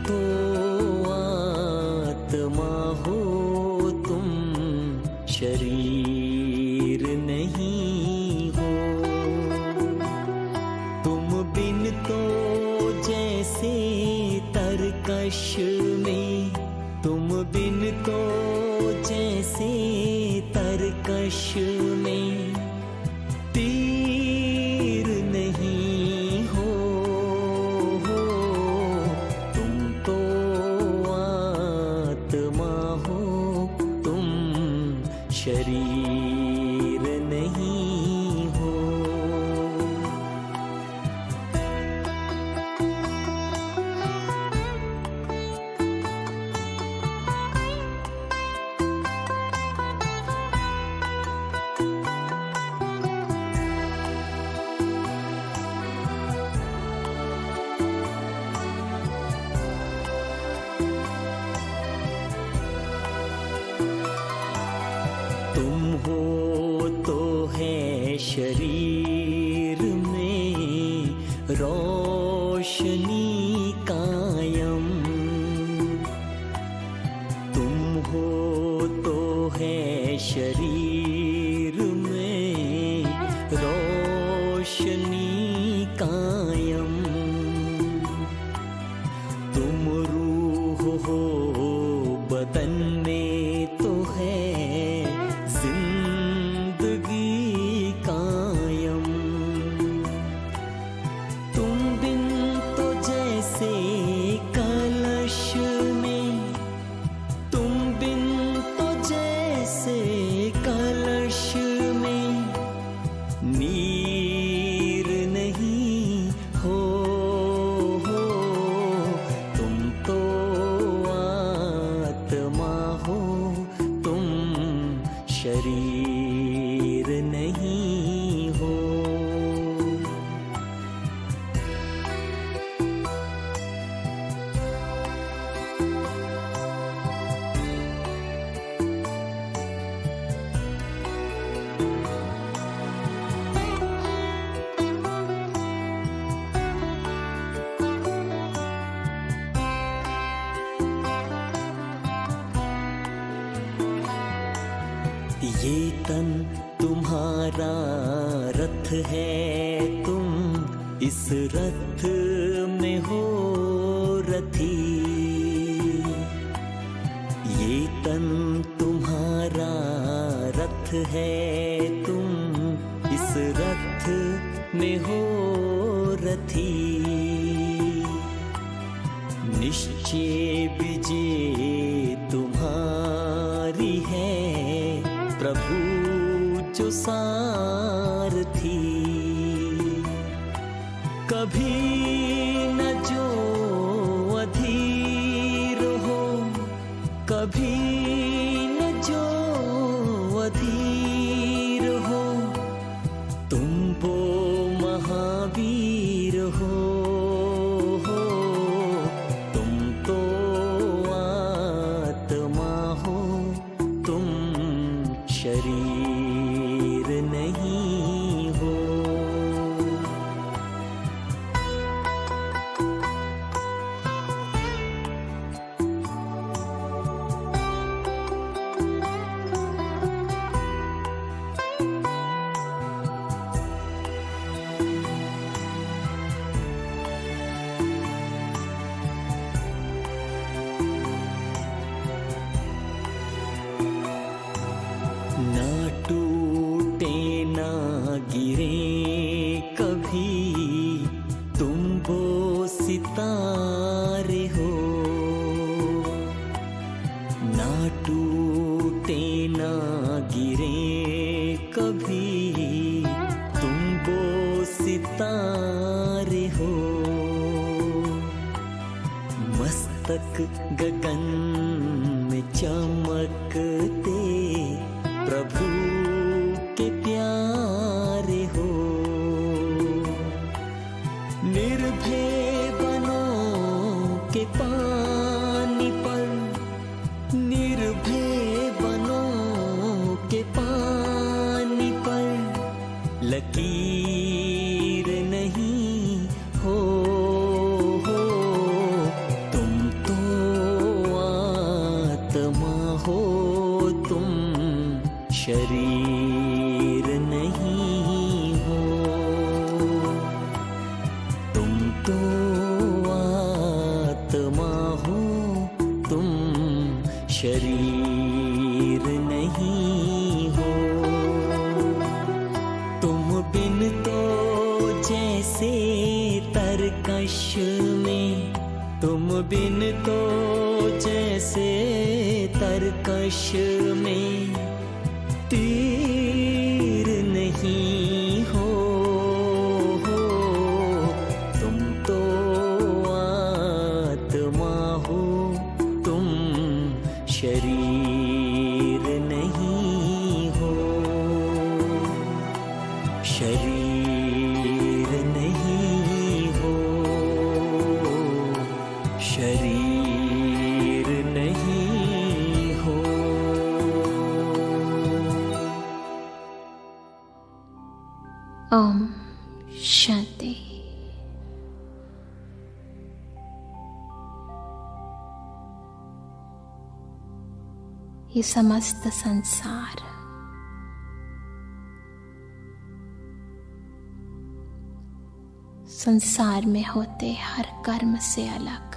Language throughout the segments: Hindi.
तो आत्मा हो तुम, शरीर नहीं हो। तुम बिन तो जैसे तरकश में, तुम बिन तो जैसे तरकश में तीर नहीं हो। तुम तो आत्मा हो तुम, शरीर नहीं हो। तुम हो तो है शरीर में रोशनी कायम। तुम हो तो है शरीर में रोशनी कायम। तुम रूह हो बदन में तो है जिंदगी कायम। तुम बिन तो जैसे कलश में, तुम बिन तो जैसे कलश में नीर नहीं हो। तुम तो आत्मा हो तुम, शरीर नहीं हो। ये तन तुम्हारा रथ है, तुम इस रथ में हो रथी। ये तन तुम्हारा रथ है, तुम इस रथ में हो रथी। निश्चय विजय तुम्हारी है, प्रभु जो सारथी। कभी न जो अधीर हो, कभी न जो अधीर हो। तुम वो महावीर हो। तुम तो आत्मा हो तुम, शरीर नहीं हो। ना टूटे ना गिरे कभी तुम वो सितारे हो। ना टूटे ना गिरे कभी तुम वो सितारे हो। मस्तक गगन में चमकते प्रभु के प्यारे हो। निर्भय बनो के पानी पर, निर्भय बनो के पानी पर लकीर नहीं हो। तुम शरीर नहीं हो, तुम तो आत्मा हो, तुम शरीर नहीं हो। तुम बिन तो जैसे तरकश में, तुम बिन तो जैसे तरकश में तीर नहीं हो, तुम तो आत्मा हो, तुम शरीर नहीं हो, शरीर नहीं हो, शरीर नहीं हो। ओम शांति। ये समस्त संसार संसार में होते हर कर्म से अलग,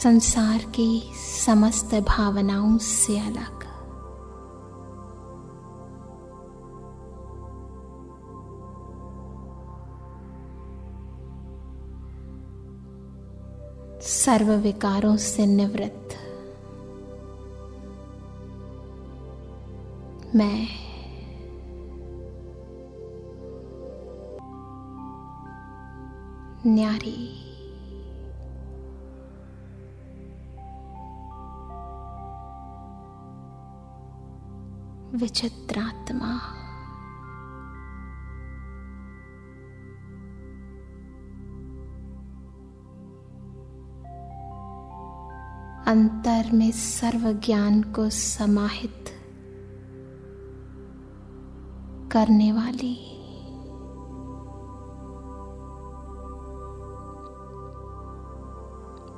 संसार की समस्त भावनाओं से अलग, सर्व विकारों से निवृत्त मैं न्यारी विचित्रात्मा अंतर में सर्व ज्ञान को समाहित करने वाली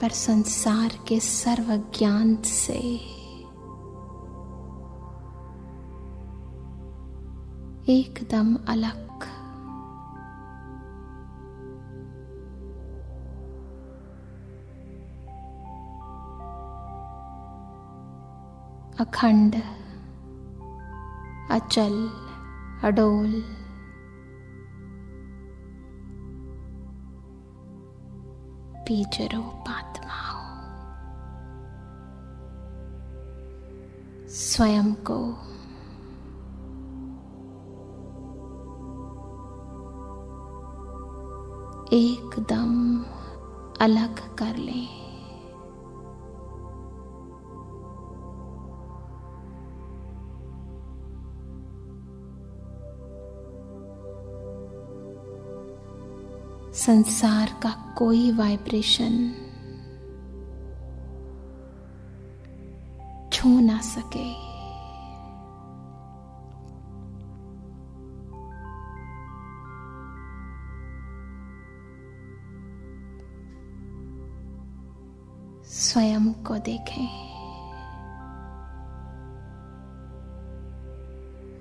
पर संसार के सर्व ज्ञान से एकदम अलग, अखंड, अचल, अडोल, बीजरूप आत्मा हो। स्वयं को एकदम अलग कर लें। संसार का कोई वाइब्रेशन छू ना सके, स्वयं को देखें,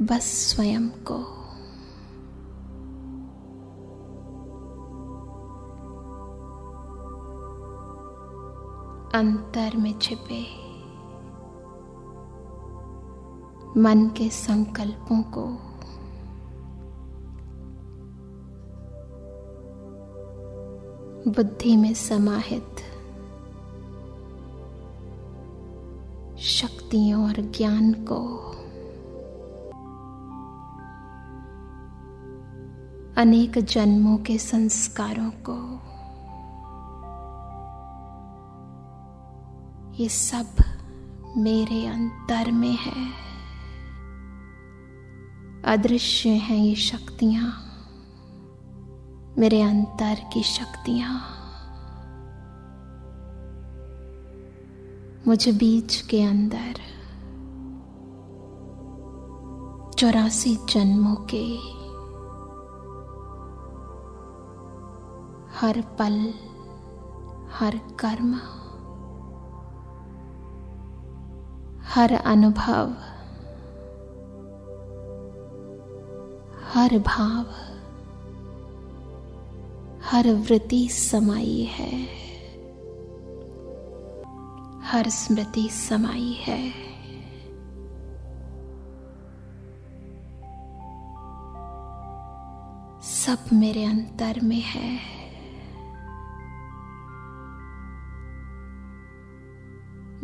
बस स्वयं को। अंतर में छिपे मन के संकल्पों को बुद्धि में समाहित शक्तियों और ज्ञान को अनेक जन्मों के संस्कारों को, ये सब मेरे अंतर में है। अदृश्य हैं ये शक्तियां, मेरे अंतर की शक्तियां। मुझे बीज के अंदर 84 जन्मों के हर पल हर कर्म, हर अनुभव, हर भाव, हर वृत्ति समाई है, हर स्मृति समाई है। सब मेरे अंतर में है।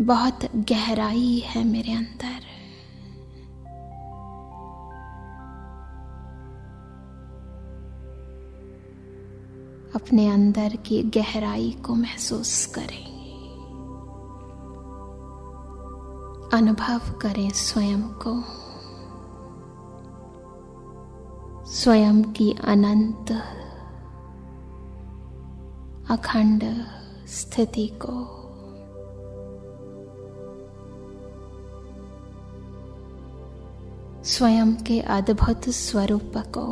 बहुत गहराई है मेरे अंदर। अपने अंदर की गहराई को महसूस करें, अनुभव करें स्वयं को, स्वयं की अनंत अखंड स्थिति को। स्वयं के अद्भुत स्वरूप को।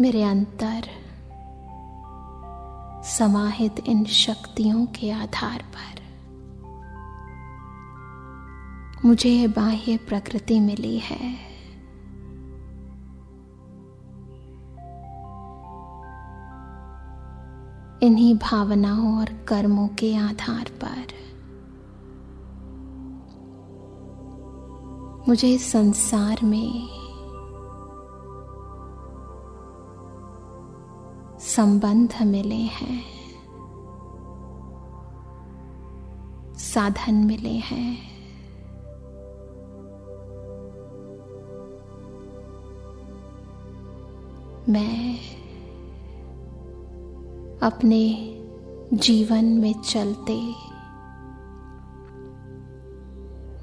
मेरे अंतर समाहित इन शक्तियों के आधार पर मुझे यह बाह्य प्रकृति मिली है। इन्हीं भावनाओं और कर्मों के आधार पर मुझे इस संसार में संबंध मिले हैं, साधन मिले हैं। मैं अपने जीवन में चलते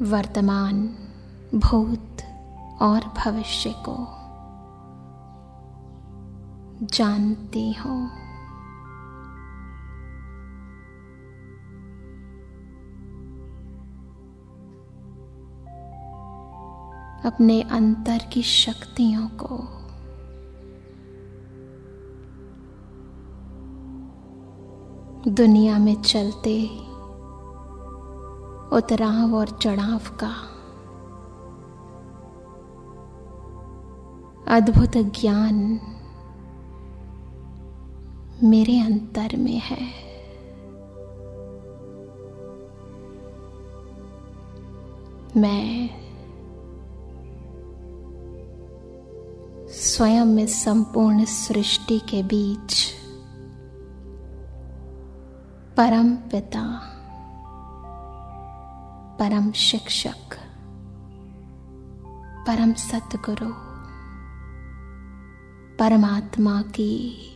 वर्तमान, भूत और भविष्य को जानती हूँ। अपने अंतर की शक्तियों को दुनिया में चलते उतराव और चढ़ाव का अद्भुत ज्ञान मेरे अंतर में है। मैं स्वयं में संपूर्ण सृष्टि के बीच परम पिता, परम शिक्षक, परम सतगुरु, परमात्मा की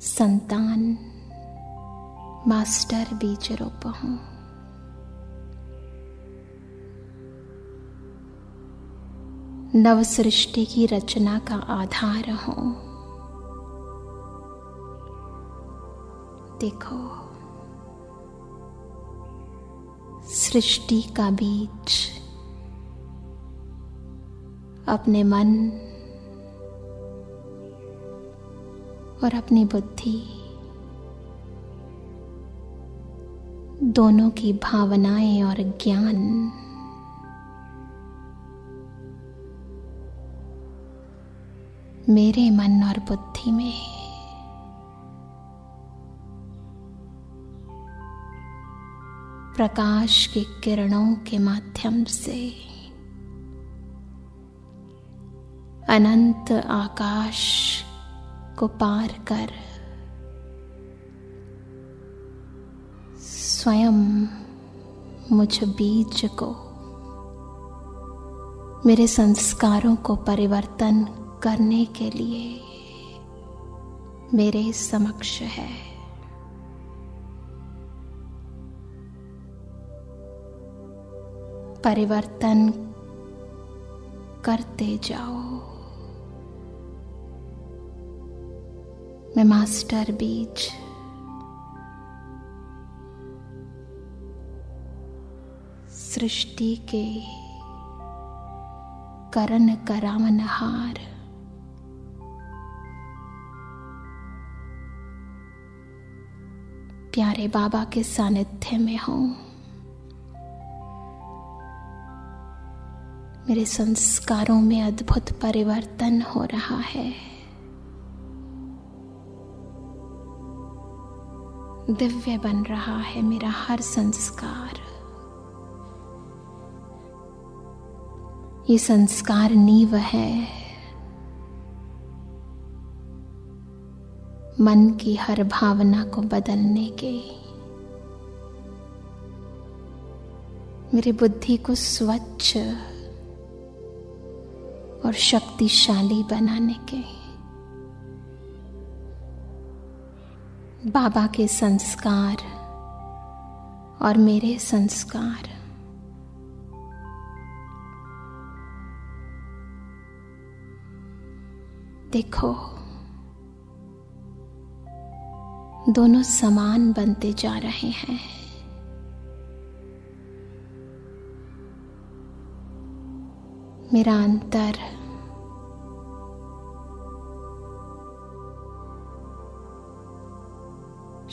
संतान, मास्टर बीज रूप हूं। नव सृष्टि की रचना का आधार हूं। देखो, सृष्टि का बीज अपने मन और अपनी बुद्धि दोनों की भावनाएं और ज्ञान मेरे मन और बुद्धि में प्रकाश की किरणों के माध्यम से अनंत आकाश को पार कर स्वयं मुझ बीज को, मेरे संस्कारों को परिवर्तन करने के लिए मेरे समक्ष है। परिवर्तन करते जाओ। मैं मास्टर बीज सृष्टि के करण करावनहार प्यारे बाबा के सानिध्य में हूं। मेरे संस्कारों में अद्भुत परिवर्तन हो रहा है। दिव्य बन रहा है मेरा हर संस्कार। ये संस्कार नींव है मन की हर भावना को बदलने के, मेरी बुद्धि को स्वच्छ और शक्तिशाली बनाने के। बाबा के संस्कार और मेरे संस्कार देखो, दोनों समान बनते जा रहे हैं। मेरा अंतर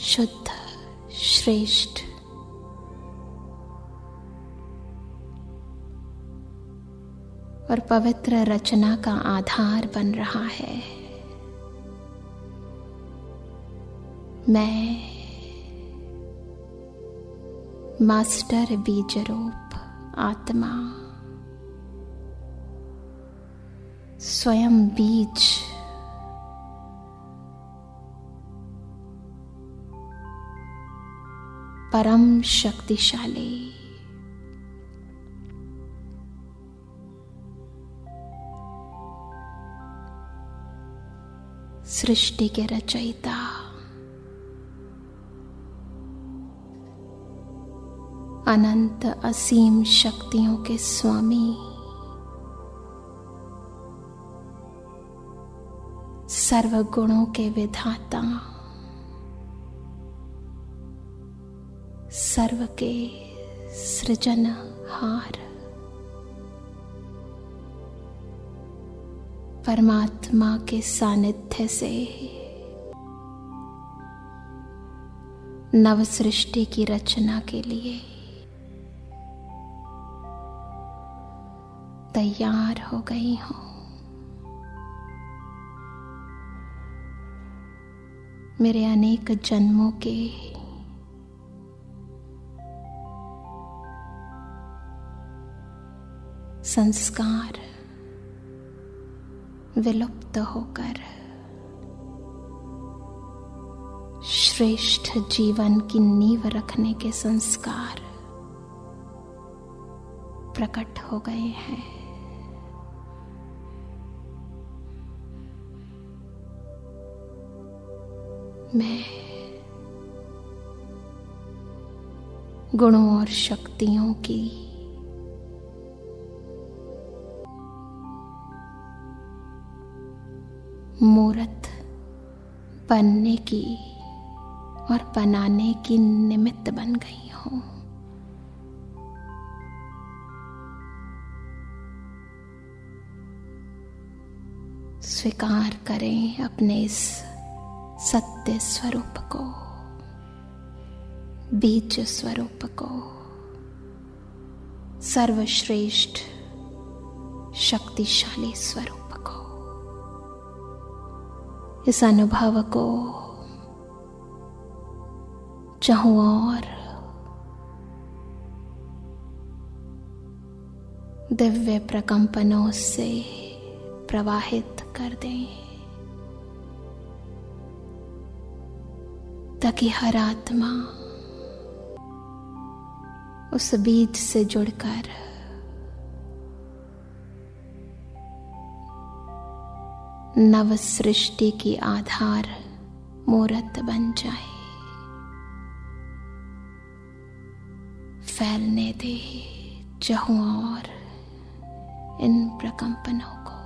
शुद्ध, श्रेष्ठ और पवित्र रचना का आधार बन रहा है। मैं मास्टर बीज रूप आत्मा, स्वयं बीज, परम शक्तिशाली, सृष्टि के रचयिता, अनंत असीम शक्तियों के स्वामी, सर्वगुणों के विधाता, सर्व के सृजनहार, परमात्मा के सानिध्य से नव सृष्टि की रचना के लिए तैयार हो गई हूं। मेरे अनेक जन्मों के संस्कार विलुप्त होकर श्रेष्ठ जीवन की नींव रखने के संस्कार प्रकट हो गए हैं। मैं गुणों और शक्तियों की मूर्त बनने की और बनाने की निमित्त बन गई हूं। स्वीकार करें अपने इस सत्य स्वरूप को, बीज स्वरूप को, सर्वश्रेष्ठ शक्तिशाली स्वरूप को। इस अनुभव को चाहूं और दिव्य प्रकंपनों से प्रवाहित कर दें, ताकि हर आत्मा उस बीज से जुड़कर नव सृष्टि की आधार मूर्त बन जाए। फैलने दे चाहूं और इन प्रकंपनों को।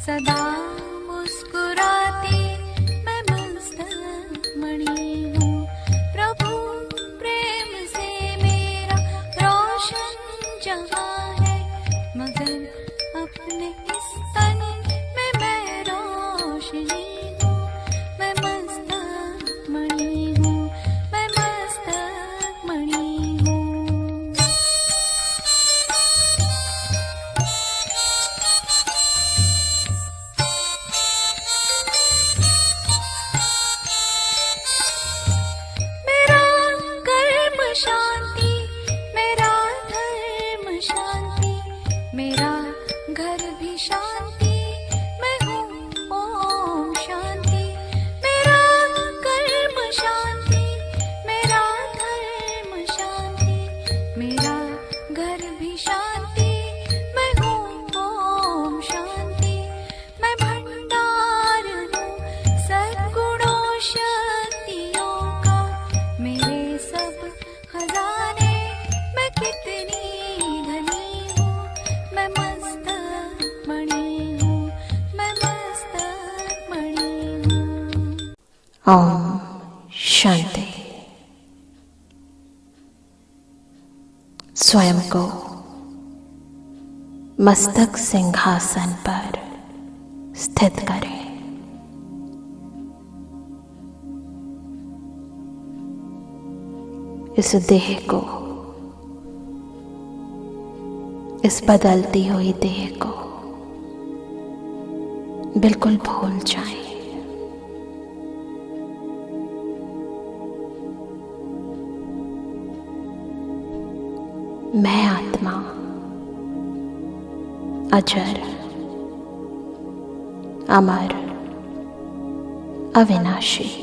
सदा मुस्कुराती मैं मस्त मणि हूँ। प्रभु प्रेम से मेरा रोशन जहाँ है, मगर अपने इस तन में मैं रोशनी हूँ। मैं मस्त मणि हूँ, मैं मस्त मणि हूँ। शांति मेरा धर्म शांति, मेरा घर भी शांति, मैं हूँ ओम शांति। मेरा कर्म शांति, मेरा धर्म शांति, मेरा घर भी शांति, मैं हूँ ओम शांति। मैं भंडार हूँ सद्गुणों शक्तियों का, मेरे सब खजाने, मैं कितनी धनी हूँ। मैं मस्त मणि हूँ, मैं मस्त मणि हूँ। ओम शांति। स्वयं को मस्तक सिंहासन पर स्थित करें। इस देह को, इस बदलती हुई देह को बिल्कुल भूल जाएं। मैं आत्मा अजर, अमर, अविनाशी,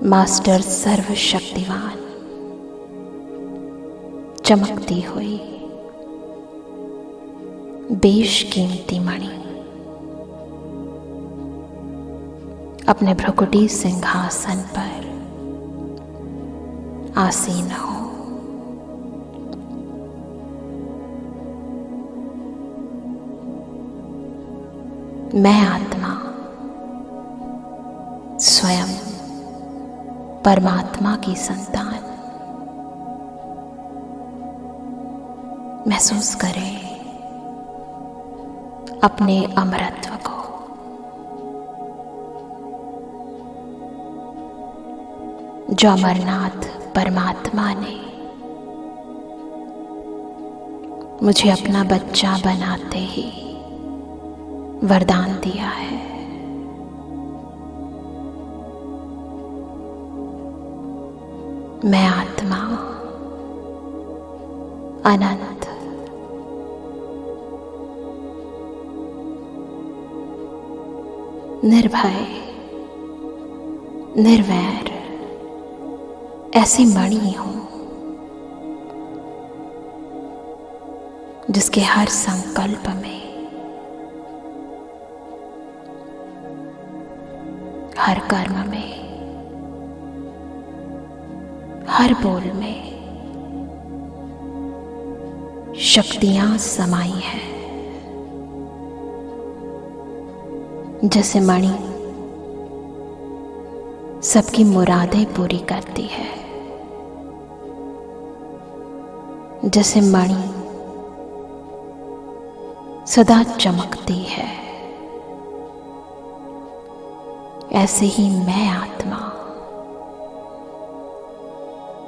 मास्टर सर्वशक्तिवान, चमकती हुई बेशकीमती मणि अपने भ्रुकुटी सिंहासन पर आसीन हो। मैं आत्मा स्वयं परमात्मा की संतान। महसूस करें अपने अमरत्व को। जो अमरनाथ परमात्मा ने मुझे अपना बच्चा बनाते ही वरदान दिया है। मैं आत्मा अनंत, निर्भय, निर्वैर ऐसी मणि हूं जिसके हर संकल्प में, हर कर्म में, हर बोल में शक्तियां समाई है। जैसे मणि सबकी मुरादें पूरी करती है, जैसे मणि सदा चमकती है, ऐसे ही मैं आत्मा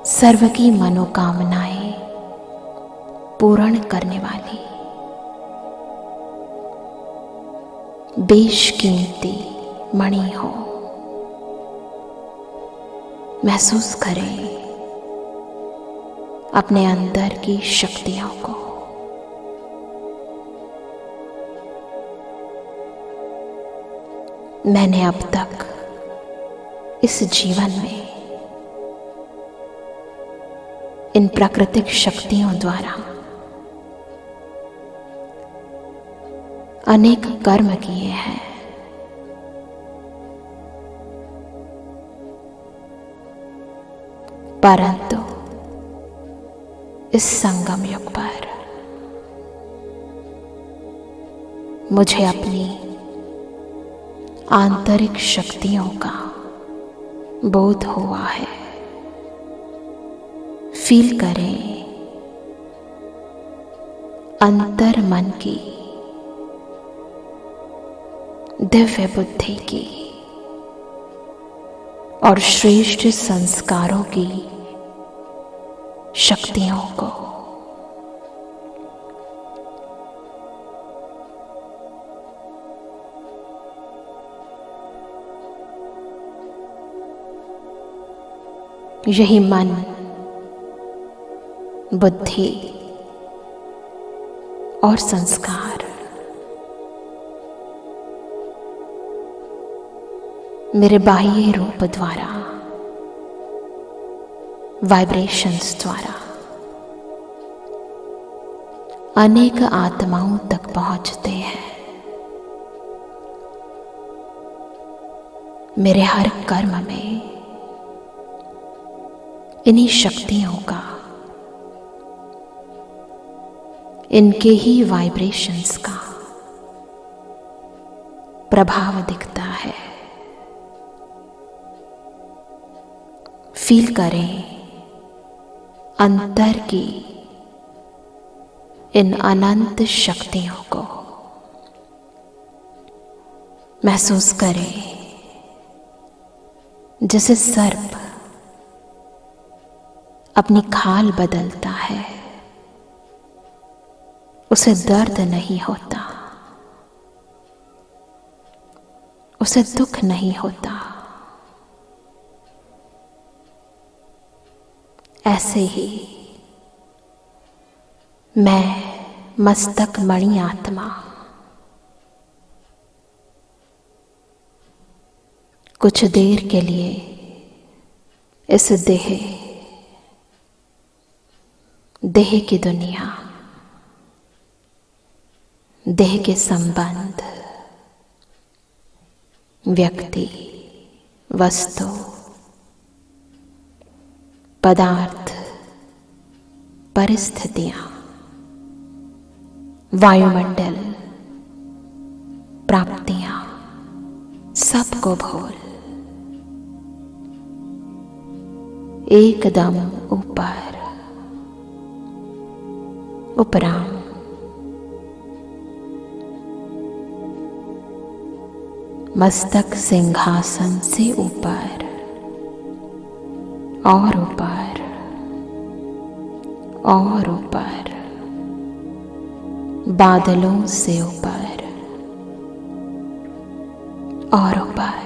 सर्व की मनोकामनाएं पूर्ण करने वाली बेशकीमती मणि हो। महसूस करें अपने अंदर की शक्तियों को। मैंने अब तक इस जीवन में इन प्राकृतिक शक्तियों द्वारा अनेक कर्म किए हैं। परंतु इस संगम युग पर मुझे अपनी आंतरिक शक्तियों का बोध हुआ है। फील करें अंतर मन की, दिव्य बुद्धि की और श्रेष्ठ संस्कारों की शक्तियों को। यही मन, बुद्धि और संस्कार मेरे बाह्य रूप द्वारा, वाइब्रेशंस द्वारा अनेक आत्माओं तक पहुंचते हैं। मेरे हर कर्म में इन्हीं शक्तियों का, इनके ही वाइब्रेशंस का प्रभाव दिखता है। फील करें अंतर की इन अनंत शक्तियों को। महसूस करें जैसे सर्प अपनी खाल बदलता है, उसे दर्द नहीं होता, उसे दुख नहीं होता। ऐसे ही मैं मस्तक मणि आत्मा कुछ देर के लिए इस देह की दुनिया, देह के संबंध, व्यक्ति, वस्तु, पदार्थ, परिस्थितियां, वायुमंडल, प्राप्तियां, सबको भूल एकदम ऊपर उपराम मस्तक सिंहासन से ऊपर और ऊपर और ऊपर, बादलों से ऊपर और ऊपर,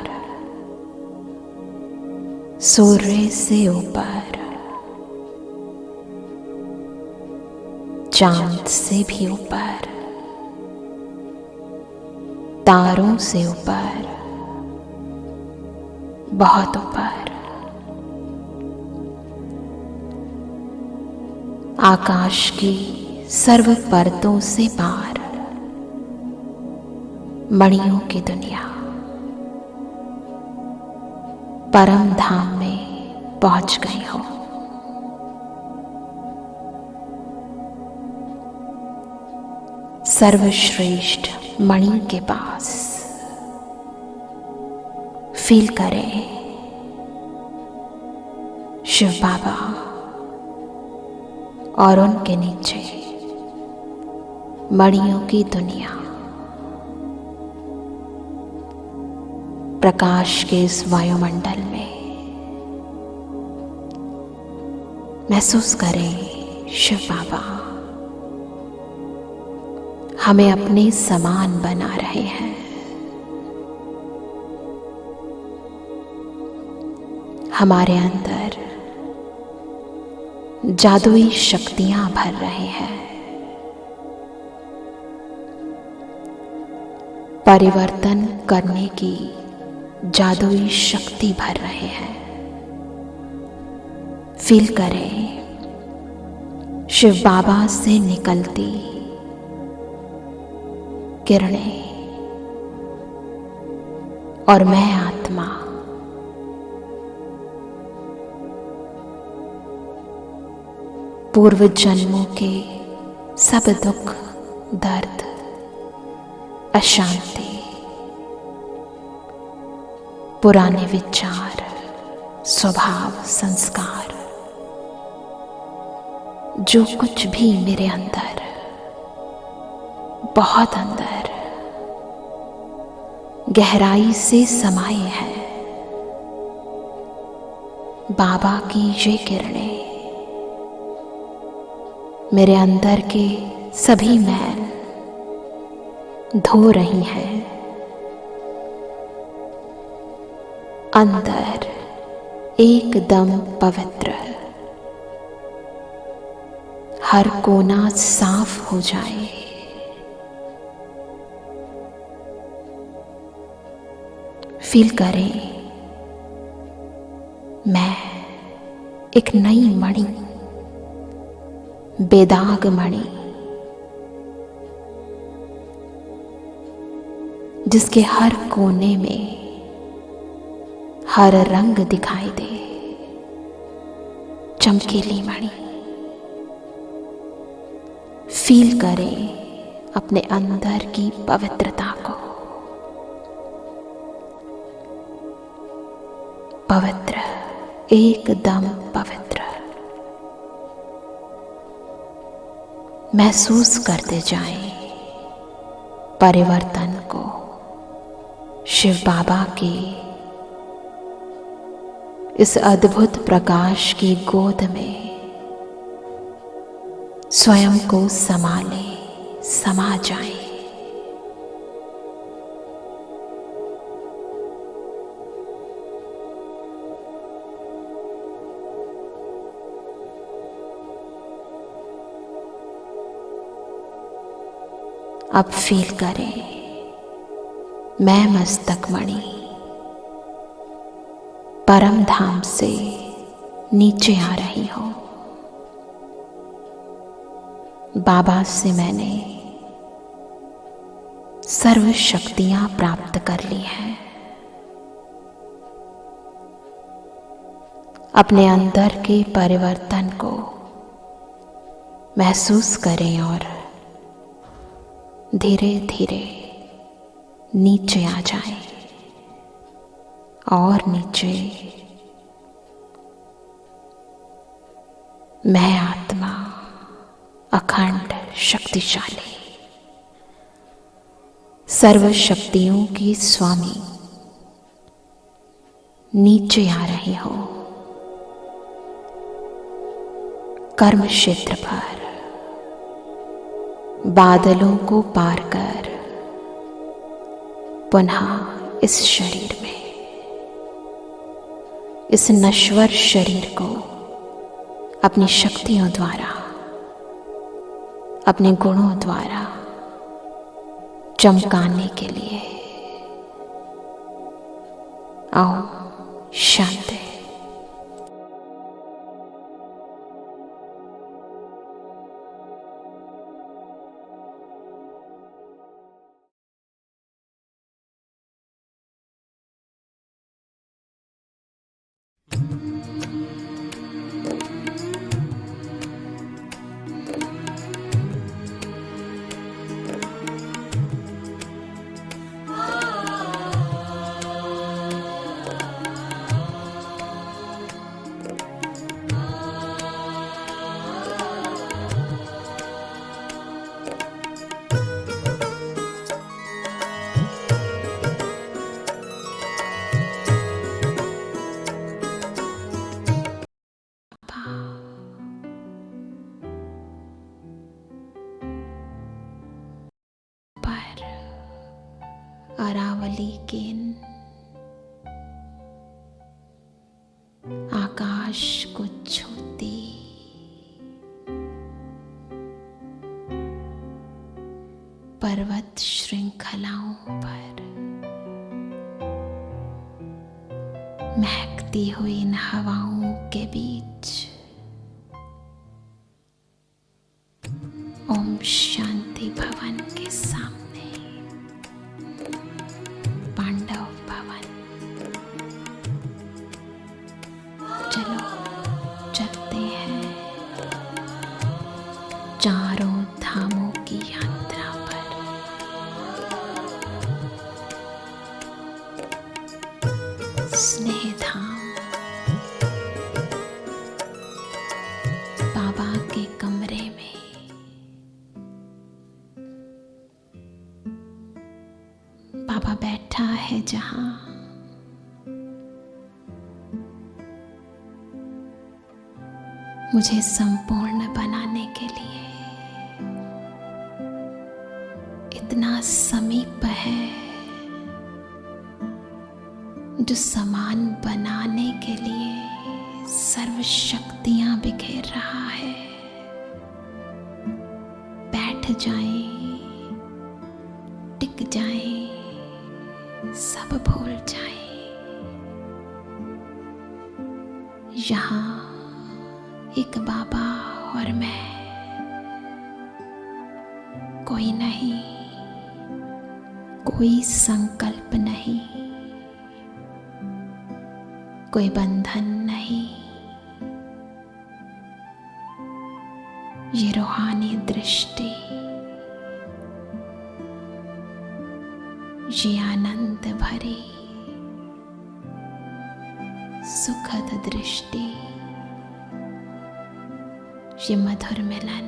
सूर्य से ऊपर, चांद से भी ऊपर, तारों से ऊपर, बहुत ऊपर, आकाश की सर्व परतों से पार, मणियों की दुनिया, परम धाम में पहुंच गई हो। सर्वश्रेष्ठ मणि के पास फील करें शिव बाबा और उनके नीचे मणियों की दुनिया, प्रकाश के इस वायुमंडल में महसूस करें शिव बाबा हमें अपने समान बना रहे हैं। हमारे अंदर जादुई शक्तियां भर रहे हैं, परिवर्तन करने की जादुई शक्ति भर रहे हैं। फील करें शिव बाबा से निकलती किरणें और मैं आत्मा पूर्व जन्मों के सब दुख, दर्द, अशांति, पुराने विचार, स्वभाव, संस्कार, जो कुछ भी मेरे अंदर, बहुत अंदर गहराई से समाये हैं, बाबा की ये किरणें मेरे अंदर के सभी मैल धो रही हैं। अंदर एकदम पवित्र, हर कोना साफ हो जाए। फील करें मैं एक नई मणि, बेदाग मणि, जिसके हर कोने में हर रंग दिखाई दे, चमकीली मणि। फील करें अपने अंदर की पवित्रता को, पवित्र, एकदम पवित्र। महसूस करते जाएं परिवर्तन को शिव बाबा के इस अद्भुत प्रकाश की गोद में स्वयं को संभाले, समा जाए। अब फील करें, मैं मस्तक मणि परम धाम से नीचे आ रही हूं। बाबा से मैंने सर्व शक्तियां प्राप्त कर ली हैं। अपने अंदर के परिवर्तन को महसूस करें और धीरे धीरे नीचे आ जाएं और नीचे। मैं आत्मा अखंड शक्तिशाली, सर्व शक्तियों की स्वामी नीचे आ रही हूं। कर्म क्षेत्र पर बादलों को पार कर पुनः इस शरीर में, इस नश्वर शरीर को अपनी शक्तियों द्वारा, अपने गुणों द्वारा चमकाने के लिए आओ। शांति। अरावली के इन आकाश को छूती पर्वत श्रृंखलाओं पर महकती हुई इन हवाओं के बीच ओम शांति भवन के सामने पांडव भवन। चलो चलते हैं चारों धामों की यात्रा पर। स्नेह धाम बाबा के कमरे में बाबा बैठा है, जहां मुझे संपूर्ण बनाने के लिए इतना समीप है, जो समान बनाने के लिए सर्व शक्तियां बिखेर रहा है। बैठ जाएं, टिक जाएं, सब भूल जाएं। यहाँ एक बाबा और मैं, कोई नहीं, कोई संकल्प नहीं, कोई बंधन नहीं। ये रूहानी दृष्टि, ये आनंद भरी सुखद दृष्टि, ये मधुर मिलन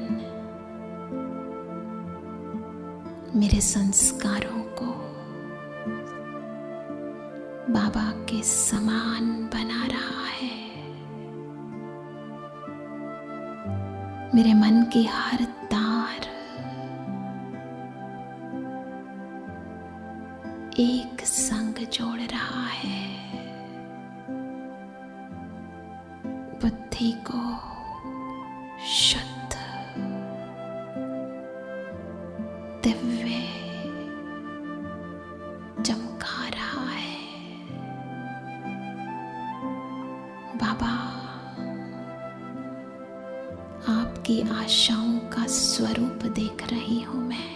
मेरे संस्कारों को बाबा के समान बना रहा है। मेरे मन की हर तार एक संग जोड़ रहा है। बुद्धि को शुद्ध, दिव्य चमका रहा है। बाबा, आपकी आशाओं का स्वरूप देख रही हूं मैं।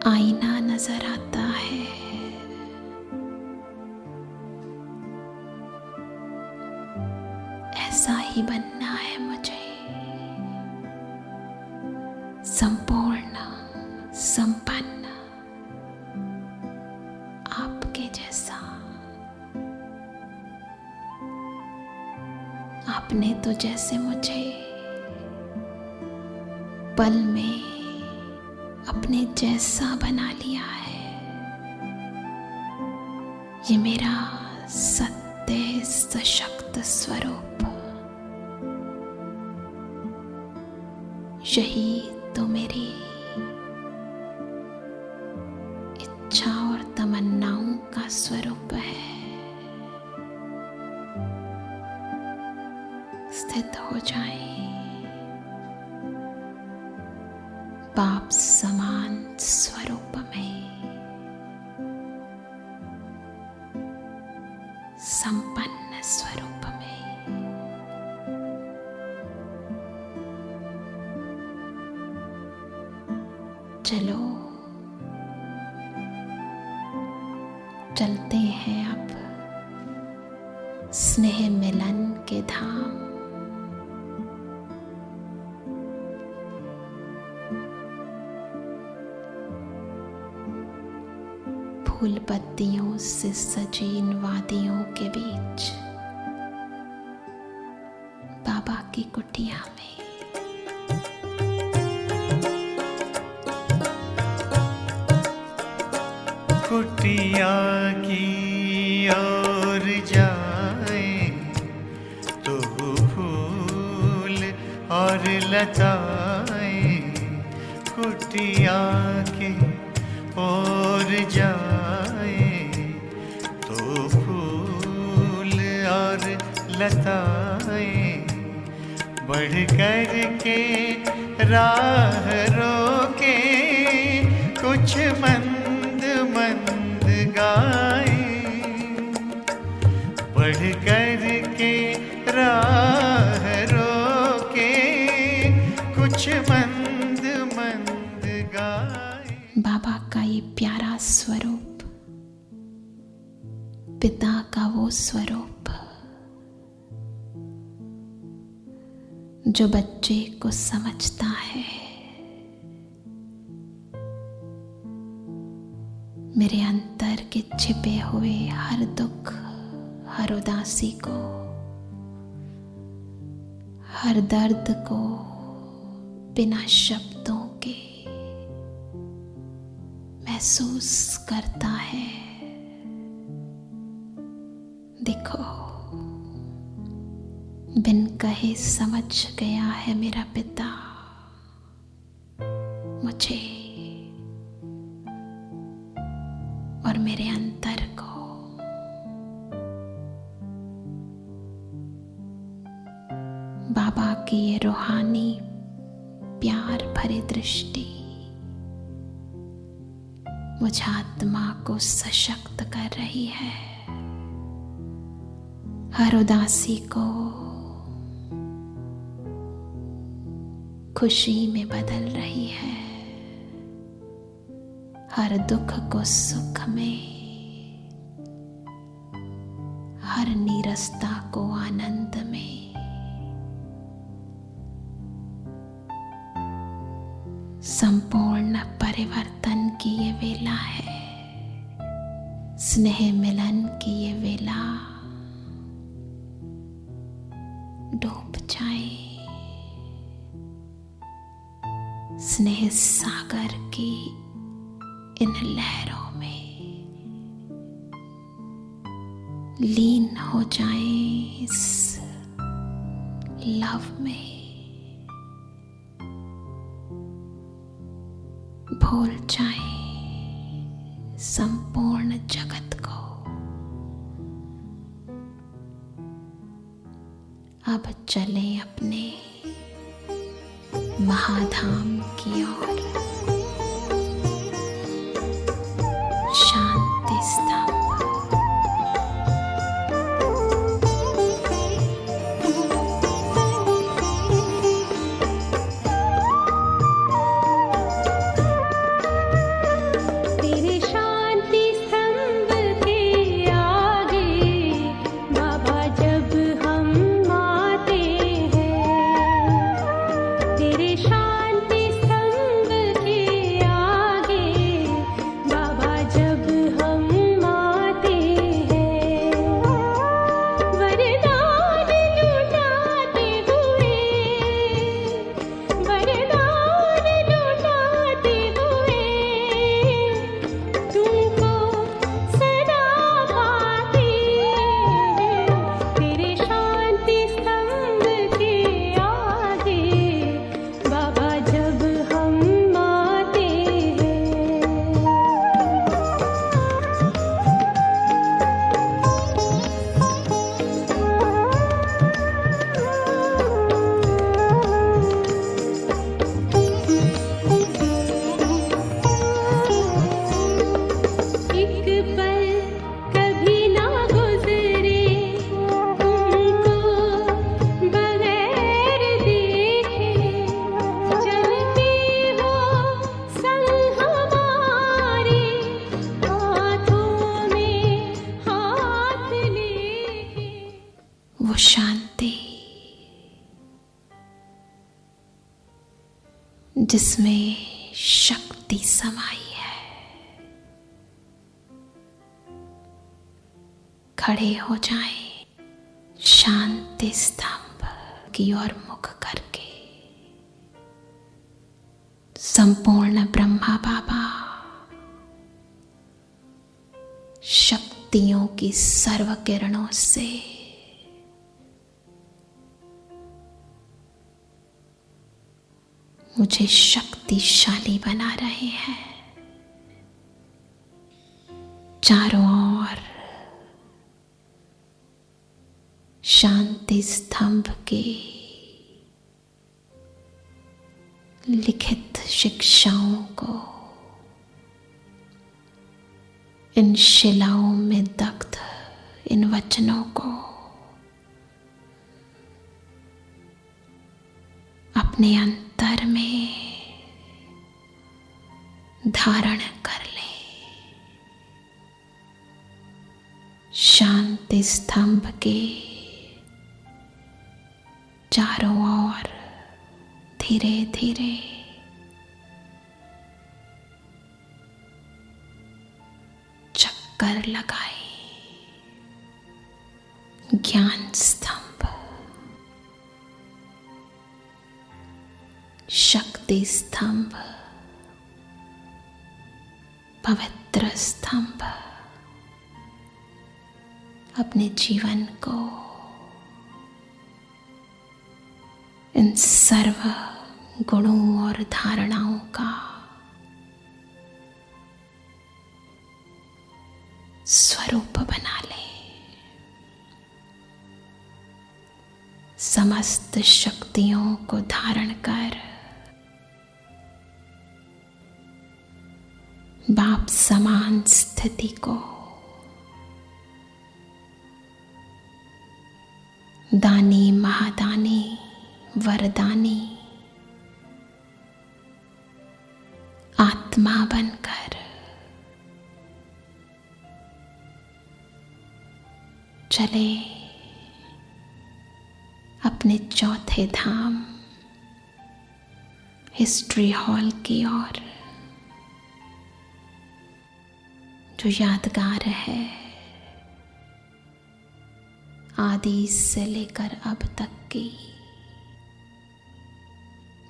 आईना नजर आता है। ऐसा ही बनना है मुझे, संपूर्ण, संपन्न, आपके जैसा। आपने तो जैसे मुझे पल में अपने जैसा बना लिया है। ये मेरा सत्य सशक्त स्वरूप, यही तो मेरी इच्छा और तमन्नाओं का स्वरूप है। स्थित हो जाए बाप समान स्वरूप में, संपन्न स्वरूप में। चलो चलते हैं अब स्नेह मिलन के धाम। फूल पत्तियों से सजी इन वादियों के बीच बाबा की कुटिया में कुटिया की ओर जाए तो फूल और लताएं, कुटिया की ओर जाए तो फूल और लताएं, बढ़ कर के राह रोके कुछ मंद मंद गाए, बढ़ कर के राह रोके कुछ मंद मंद गाए। बाबा का ये प्यारा स्वरूप, पिता का वो स्वरूप जो बच्चे को समझता है। मेरे अंतर के छिपे हुए हर दुख, हर उदासी को, हर दर्द को बिना शब्दों के महसूस करता है। देखो, बिन कहे समझ गया है मेरा पिता मुझे और मेरे अंतर को। बाबा की ये रूहानी प्यार भरी दृष्टि मुझ आत्मा को सशक्त कर रही है, हर उदासी को खुशी में बदल रही है, हर दुख को सुख में, हर नीरसता को आनंद में। संपूर्ण परिवर्तन की ये वेला है, स्नेह मिलन की ये वेला। डूब जाए स्नेह सागर की इन लहरों में, लीन हो जाए इस लव में भूल जाए संपूर्ण जगत को। अब चले अपने महाधाम की ओर, शांति स्तंभ। वो शांति जिसमें शक्ति समाई है। खड़े हो जाएं शांति स्तंभ की ओर मुख करके। संपूर्ण ब्रह्मा बाबा शक्तियों की सर्व किरणों से मुझे शक्तिशाली बना रहे हैं। चारों ओर शांति स्तंभ के लिखित शिक्षाओं को इन शिलाओं में दग्ध इन वचनों को अपने अंतर में धारण कर ले। शांति स्तंभ के चारों ओर धीरे धीरे चक्कर लगाए। ज्ञान स्तंभ, शक्ति स्तंभ, पवित्र स्तंभ अपने जीवन को इन सर्व गुणों और धारणाओं का स्वरूप बना ले। समस्त शक्तियों को धारण कर बाप समान स्थिति को दानी महादानी वरदानी आत्मा बनकर चले अपने चौथे धाम हिस्ट्री हॉल की ओर, जो यादगार है आदि से लेकर अब तक की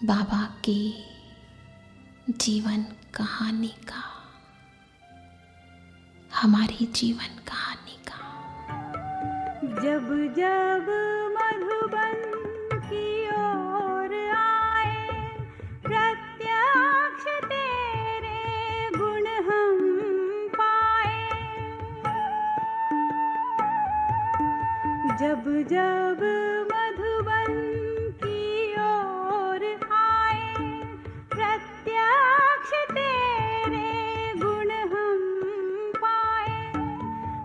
बाबा की जीवन कहानी का, हमारी जीवन कहानी का। जब जब मधुबन जब जब मधुबन की ओर आए, प्रत्यक्ष तेरे गुण हम पाए।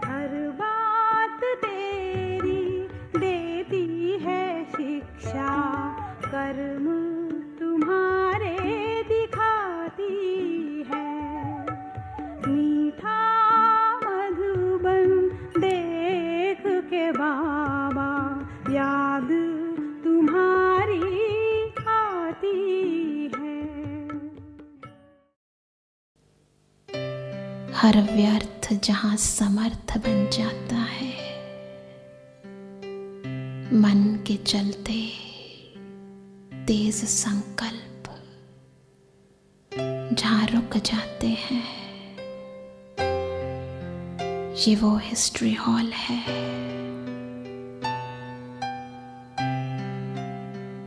हर बात तेरी देती है शिक्षा, कर्म तुम्हारे दिखाती है। मीठा मधुबन देख के बाबा, याद तुम्हारी आती है। हर व्यर्थ जहाँ समर्थ बन जाता है, मन के चलते तेज संकल्प जहाँ रुक जाते हैं, ये वो हिस्ट्री हॉल है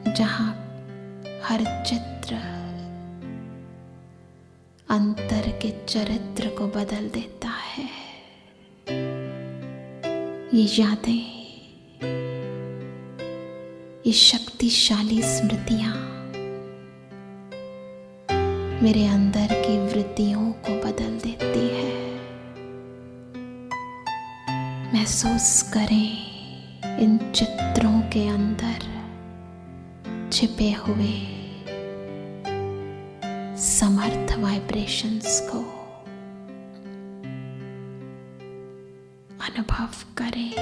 जहाँ हर चित्र अंतर के चरित्र को बदल देता है। ये यादें, ये शक्तिशाली स्मृतियां मेरे अंदर की वृत्तियों को बदल देती है। महसूस करें इन चित्रों के अंदर छिपे हुए समर्थ वाइब्रेशंस को। अनुभव करें,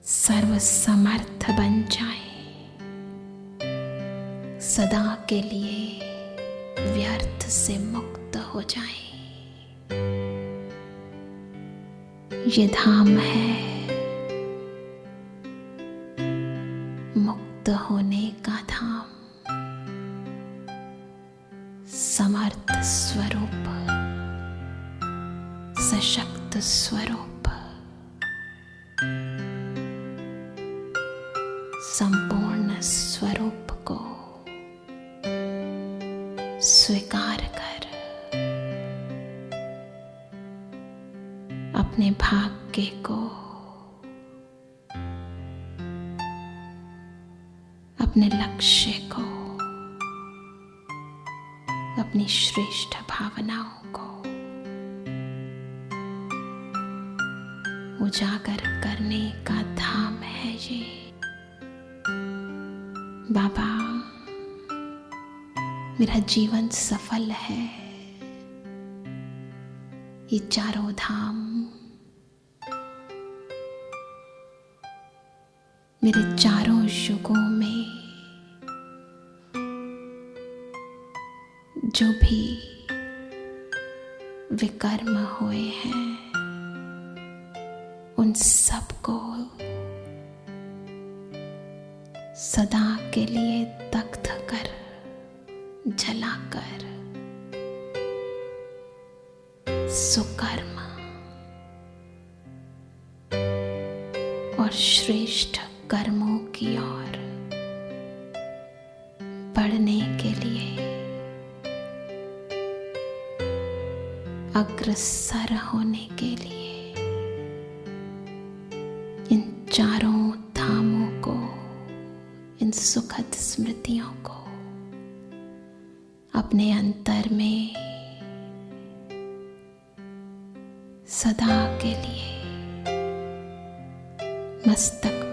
सर्वसमर्थ बन जाएं, सदा के लिए व्यर्थ से मुक्त हो जाएं। ये धाम है मुक्त होने का धाम, समर्थ स्वरूप, सशक्त स्वरूप, संपूर्ण स्वरूप को स्वीकार कर अपने भाग्य को, अपने लक्ष्य को, अपनी श्रेष्ठ भावनाओं को उजागर करने का धाम है ये। बाबा, मेरा जीवन सफल है। ये चारों धाम मेरे चारों युगों में जो भी विकर्म हुए हैं, उन सबको सदा के लिए दग्ध कर, जलाकर सुकर्म और श्रेष्ठ कर्मों की ओर बढ़ने के लिए अग्रसर होने के लिए इन चारों धामों को, इन सुखद स्मृतियों को अपने अंतर में सदा के लिए मस्तक